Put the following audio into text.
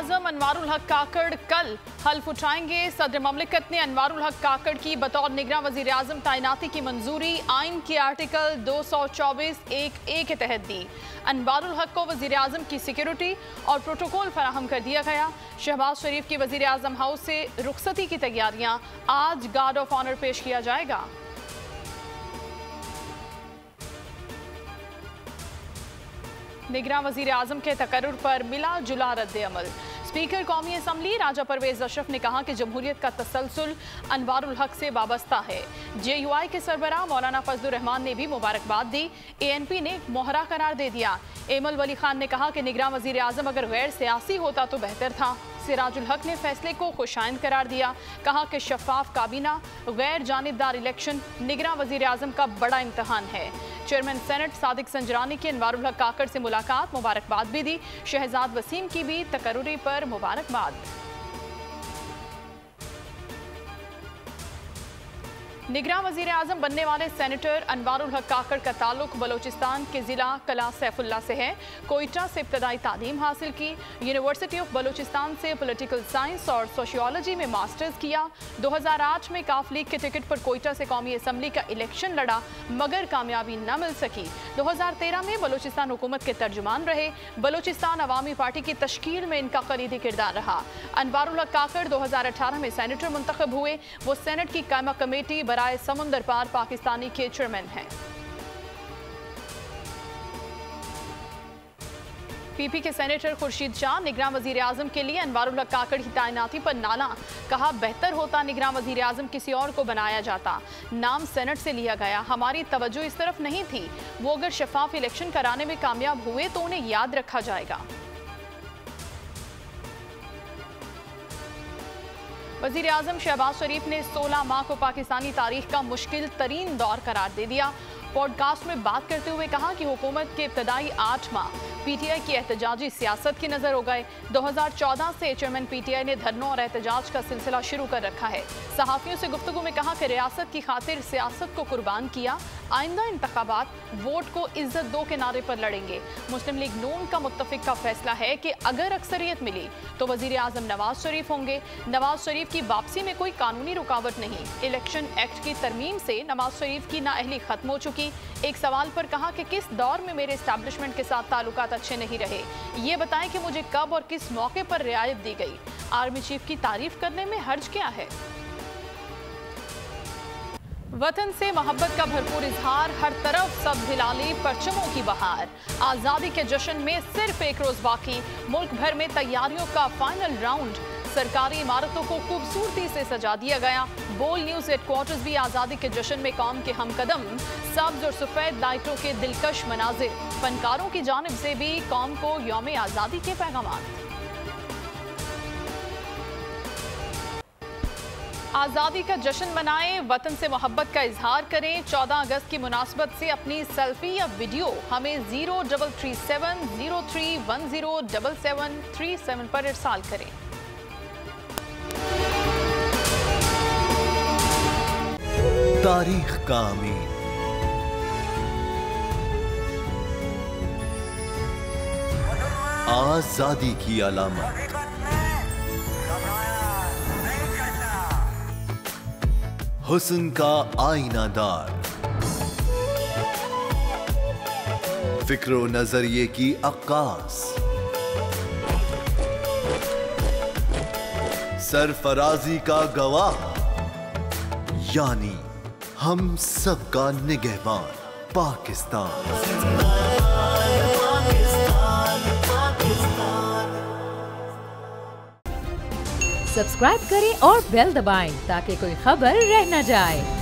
वज़ीर-ए-आज़म अनवारुल हक काकड़ कल हल्फ उठाएंगे। सदर ममलिकत ने अनवारुल हक काकड़ की बतौर निगरान वज़ीर-ए-आज़म तैनाती की मंजूरी आइन के आर्टिकल 224(1)(a) के तहत दी। अनवारुल हक को वज़ीर-ए-आज़म की सिक्योरिटी और प्रोटोकॉल फराहम कर दिया गया। शहबाज शरीफ की वज़ीर-ए-आज़म हाउस से रुखसती की तैयारियां, आज गार्ड ऑफ ऑनर पेश किया जाएगा। निगरान वज़ीर-ए-आज़म के तकर्रुर पर मिला जुला रद्द-ए-अमल। स्पीकर कौमी असम्बली राजा परवेज अशरफ ने कहा कि जमहूरियत का तसलसल अनवारुल हक से वाबस्ता है। JUI के सरबराह मौलाना फजलुर रहमान ने भी मुबारकबाद दी। ANP ने मोहरा करार दे दिया। एमल वली खान ने कहा कि निगरान वज़ीर-ए-आज़म अगर गैर सियासी होता तो बेहतर था। सिराजुल हक ने फैसले को खुशाइंद करार दिया। कहा कि शफाफ काबीना, गैर जानिबदार इलेक्शन निगरान वज़ीर-ए-आज़म का बड़ा इम्तहान है। चेयरमैन सेनेट सादिक संजरानी की अनवारुल हक काकड़ से मुलाकात, मुबारकबाद भी दी। शहजाद वसीम की भी तकर्रुरी पर मुबारकबाद। निगरान वज़ीर-ए-आज़म बनने वाले सेनेटर अनवारुल हक काकड़ का ताल्लुक बलोचिस्तान के ज़िला कला सैफुल्ला से है। कोयटा से इब्तदाई तालीम हासिल की। यूनिवर्सिटी ऑफ बलोचिस्तान से पॉलिटिकल साइंस और सोशियोलॉजी में मास्टर्स किया। 2008 में काफ लीग के टिकट पर कोयटा से कौमी असम्बली का इलेक्शन लड़ा, मगर कामयाबी न मिल सकी। 2013 में बलोचिस्तान हुकूमत के तर्जुमान रहे। बलोचिस्तान अवामी पार्टी की तश्कील में इनका कलीदी किरदार रहा। अनवारुल हक काकड़ 2018 में सेनेटर मुंतखब हुए। वो सेनेट की कायमा कमेटी बराए समुंदर पार पाकिस्तानी के चेयरमैन हैं। PP के सेनेटर खुर्शीद शाह निगरान वज़ीर-ए-आज़म के लिए अनवारुल हक काकड़ की तैनाती पर नाला। कहा बेहतर होता निगरान वज़ीर-ए-आज़म किसी और को बनाया जाता। नाम सेनेट से लिया गया, हमारी तवज्जो इस तरफ नहीं थी। वो अगर शफाफ इलेक्शन कराने में कामयाब हुए तो उन्हें याद रखा जाएगा। वज़ीर-ए-आज़म शहबाज शरीफ ने 16 माह को पाकिस्तानी तारीख का मुश्किल तरीन दौर करार दे दिया। पॉडकास्ट में बात करते हुए कहा कि हुकूमत के इब्तदाई 8 माह PTI की एहतजाजी सियासत की नजर हो गए। 2014 से चेयरमैन PTI ने धरनों और एहतजाज का सिलसिला शुरू कर रखा है। सहाफ़ियों से गुफ्तगू में कहा कि रियासत की खातिर सियासत को कुर्बान किया। आइंदा इंतखाबात वोट को इज्जत दो के नारे पर लड़ेंगे। मुस्लिम लीग नून का मुत्तफिक का फैसला है कि अगर अक्सरियत मिली तो वज़ीर-ए-आज़म नवाज शरीफ होंगे। नवाज शरीफ की वापसी में कोई कानूनी रुकावट नहीं। इलेक्शन एक्ट की तरमीम से नवाज शरीफ की नाअहली खत्म हो चुकी। एक सवाल पर कहा कि किस दौर में मेरे एस्टैब्लिशमेंट के साथ ताल्लुकात अच्छे नहीं रहे, ये बताएं कि मुझे कब और किस मौके पर रियायत दी गई। आर्मी चीफ की तारीफ करने में हर्ज क्या है। वतन से मोहब्बत का भरपूर इजहार, हर तरफ सब हिलाली परचमों की बहार। आज़ादी के जश्न में सिर्फ एक रोज बाकी, मुल्क भर में तैयारियों का फाइनल राउंड। सरकारी इमारतों को खूबसूरती से सजा दिया गया। बोल न्यूज हेडक्वार्टर्स भी आज़ादी के जश्न में कौम के हमकदम। सब्ज और सफेद लाइटों के दिलकश मनाजिर। फनकारों की जानिब से भी कौम को यौम आज़ादी के पैगामात। आज़ादी का जश्न मनाएं, वतन से मोहब्बत का इजहार करें। 14 अगस्त की मुनासबत से अपनी सेल्फी या वीडियो हमें 033703107737 पर इरसाल करें। तारीख का अमीन, आजादी की अलामत, हुस्न का आईनादार, फिक्र नजरिए की अक्कास, सरफराजी का गवाह, यानी हम सबका निगहबान पाकिस्तान। सब्सक्राइब करें और बेल दबाएं ताकि कोई खबर रह न जाए।